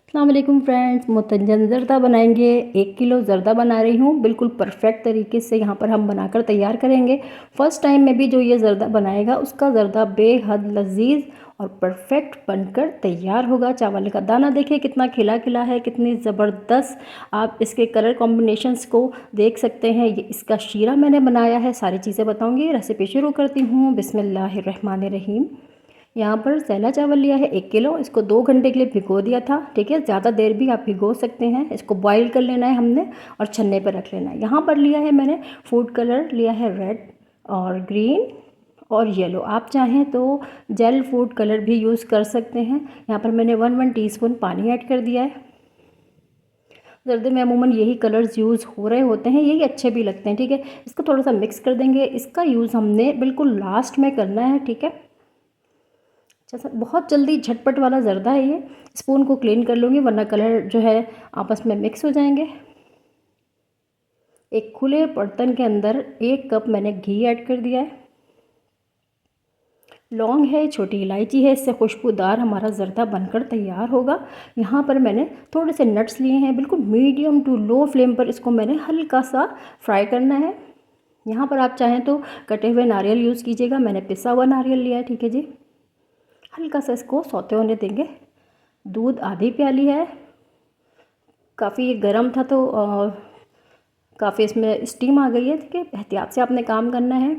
अस्सलाम वालेकुम फ्रेंड्स, मुतंजन ज़र्दा बनाएंगे। 1 किलो ज़र्दा बना रही हूँ, बिल्कुल परफेक्ट तरीके से यहाँ पर हम बनाकर तैयार करेंगे। फ़र्स्ट टाइम में भी जो ये ज़र्दा बनाएगा उसका ज़र्दा बेहद लजीज और परफेक्ट बनकर तैयार होगा। चावल का दाना देखिए कितना खिला खिला है, कितनी ज़बरदस्त। आप इसके कलर कॉम्बिनेशंस को देख सकते हैं। ये इसका शीरा मैंने बनाया है, सारी चीज़ें बताऊँगी। रेसिपी शुरू करती हूँ। बिस्मिल्लाहिर्रहमानिर्रहीम। यहाँ पर सैला चावल लिया है 1 किलो। इसको 2 घंटे के लिए भिगो दिया था, ठीक है। ज़्यादा देर भी आप भिगो सकते हैं। इसको बॉईल कर लेना है हमने और छन्ने पर रख लेना है। यहाँ पर लिया है मैंने फूड कलर लिया है, रेड और ग्रीन और येलो। आप चाहें तो जेल फूड कलर भी यूज़ कर सकते हैं। यहाँ पर मैंने 1 टीस्पून पानी ऐड कर दिया है। जर्दे में अमूमन यही कलर्स यूज़ हो रहे होते हैं, यही अच्छे भी लगते हैं, ठीक है। इसको थोड़ा सा मिक्स कर देंगे। इसका यूज़ हमने बिल्कुल लास्ट में करना है, ठीक है। अच्छा सा बहुत जल्दी झटपट वाला ज़र्दा है ये। स्पून को क्लीन कर लूँगी वरना कलर जो है आपस में मिक्स हो जाएंगे। एक खुले बर्तन के अंदर 1 कप मैंने घी ऐड कर दिया है। लौंग है, छोटी इलायची है, इससे खुशबूदार हमारा ज़र्दा बनकर तैयार होगा। यहाँ पर मैंने थोड़े से नट्स लिए हैं, बिल्कुल मीडियम टू लो फ्लेम पर इसको मैंने हल्का सा फ्राई करना है। यहाँ पर आप चाहें तो कटे हुए नारियल यूज़ कीजिएगा, मैंने पिसा हुआ नारियल लिया है, ठीक है जी। हल्का सा इसको सौते होने देंगे। दूध आधी प्याली है। काफ़ी गर्म था तो काफ़ी इसमें स्टीम आ गई है, ठीक है। एहतियात से आपने काम करना है।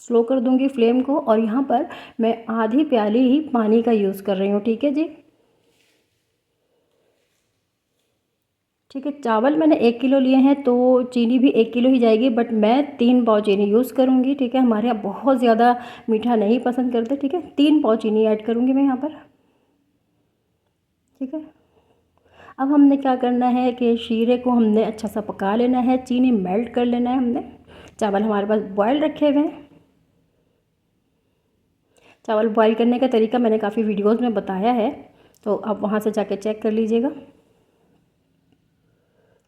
स्लो कर दूंगी फ्लेम को और यहाँ पर मैं आधी प्याली ही पानी का यूज़ कर रही हूँ, ठीक है जी। ठीक है, चावल मैंने 1 किलो लिए हैं तो चीनी भी 1 किलो ही जाएगी, बट मैं 3 पाव चीनी यूज़ करूँगी, ठीक है। हमारे यहाँ बहुत ज़्यादा मीठा नहीं पसंद करते, ठीक है। 3 पाव चीनी ऐड करूँगी मैं यहाँ पर, ठीक है। अब हमने क्या करना है कि शीरे को हमने अच्छा सा पका लेना है, चीनी मेल्ट कर लेना है हमने। चावल हमारे पास बॉयल रखे हुए हैं। चावल बॉयल करने का तरीका मैंने काफ़ी वीडियोस में बताया है, तो आप वहाँ से जाके चेक कर लीजिएगा।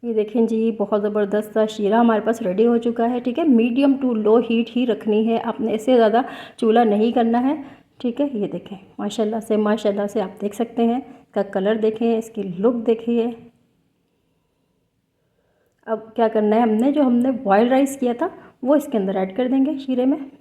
ये देखें जी, बहुत ज़बरदस्त सा शीरा हमारे पास रेडी हो चुका है, ठीक है। मीडियम टू लो हीट ही रखनी है आपने, इससे ज़्यादा चूल्हा नहीं करना है, ठीक है। ये देखें माशाल्लाह से आप देख सकते हैं। इसका कलर देखें, इसकी लुक देखिए। अब क्या करना है, हमने जो हमने बॉयल राइस किया था वो इसके अंदर ऐड कर देंगे शीरे में,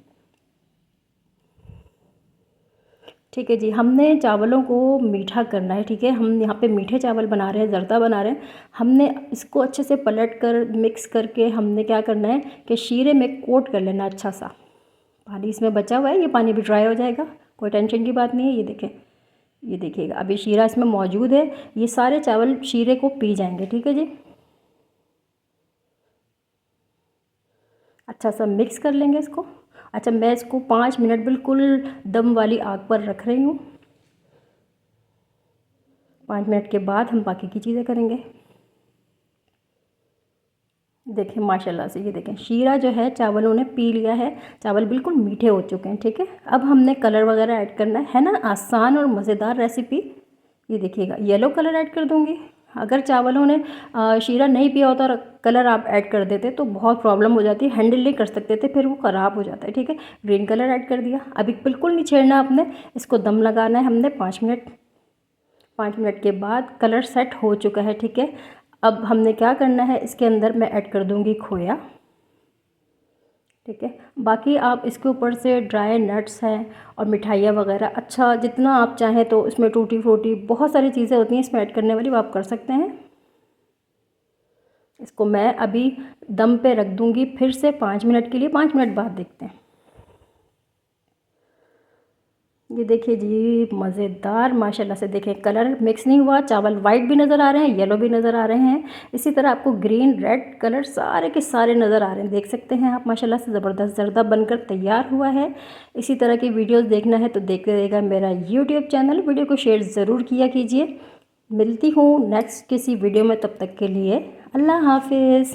ठीक है जी। हमने चावलों को मीठा करना है, ठीक है। हम यहाँ पे मीठे चावल बना रहे हैं, ज़र्दा बना रहे हैं। हमने इसको अच्छे से पलट कर मिक्स करके हमने क्या करना है कि शीरे में कोट कर लेना अच्छा सा। पानी इसमें बचा हुआ है, ये पानी भी ड्राई हो जाएगा, कोई टेंशन की बात नहीं है। ये देखें, ये देखिएगा अभी शीरा इसमें मौजूद है, ये सारे चावल शीरे को पी जाएंगे, ठीक है जी। अच्छा सा मिक्स कर लेंगे इसको। अच्छा, मैं इसको 5 मिनट बिल्कुल दम वाली आग पर रख रही हूँ। 5 मिनट के बाद हम बाकी की चीज़ें करेंगे। देखें माशाल्लाह से, ये देखें शीरा जो है चावलों ने पी लिया है, चावल बिल्कुल मीठे हो चुके हैं, ठीक है। अब हमने कलर वगैरह ऐड करना है ना, आसान और मज़ेदार रेसिपी। ये देखिएगा येलो कलर ऐड कर दूँगी। अगर चावलों ने शीरा नहीं पिया होता और कलर आप ऐड कर देते तो बहुत प्रॉब्लम हो जाती है, हैंडल नहीं कर सकते थे, फिर वो ख़राब हो जाता है, ठीक है। ग्रीन कलर ऐड कर दिया। अभी बिल्कुल नहीं छेड़ना आपने, इसको दम लगाना है हमने 5 मिनट। 5 मिनट के बाद कलर सेट हो चुका है, ठीक है। अब हमने क्या करना है, इसके अंदर मैं ऐड कर दूंगी खोया, ठीक है। बाकी आप इसके ऊपर से ड्राई नट्स हैं और मिठाइयाँ वगैरह, अच्छा जितना आप चाहें तो इसमें टूटी फ्रूटी बहुत सारी चीज़ें होती हैं इसमें ऐड करने वाली, वो आप कर सकते हैं। इसको मैं अभी दम पे रख दूंगी फिर से 5 मिनट के लिए। 5 मिनट बाद देखते हैं। ये देखिए जी, मज़ेदार माशाल्लाह से। देखें कलर मिक्स नहीं हुआ, चावल वाइट भी नज़र आ रहे हैं, येलो भी नज़र आ रहे हैं। इसी तरह आपको ग्रीन रेड कलर सारे के सारे नज़र आ रहे हैं, देख सकते हैं आप। माशाल्लाह से ज़बरदस्त ज़र्दा बनकर तैयार हुआ है। इसी तरह की वीडियोस देखना है तो देखते रहिएगा मेरा यूट्यूब चैनल। वीडियो को शेयर ज़रूर किया कीजिए। मिलती हूँ नेक्स्ट किसी वीडियो में, तब तक के लिए अल्लाह हाफिज़।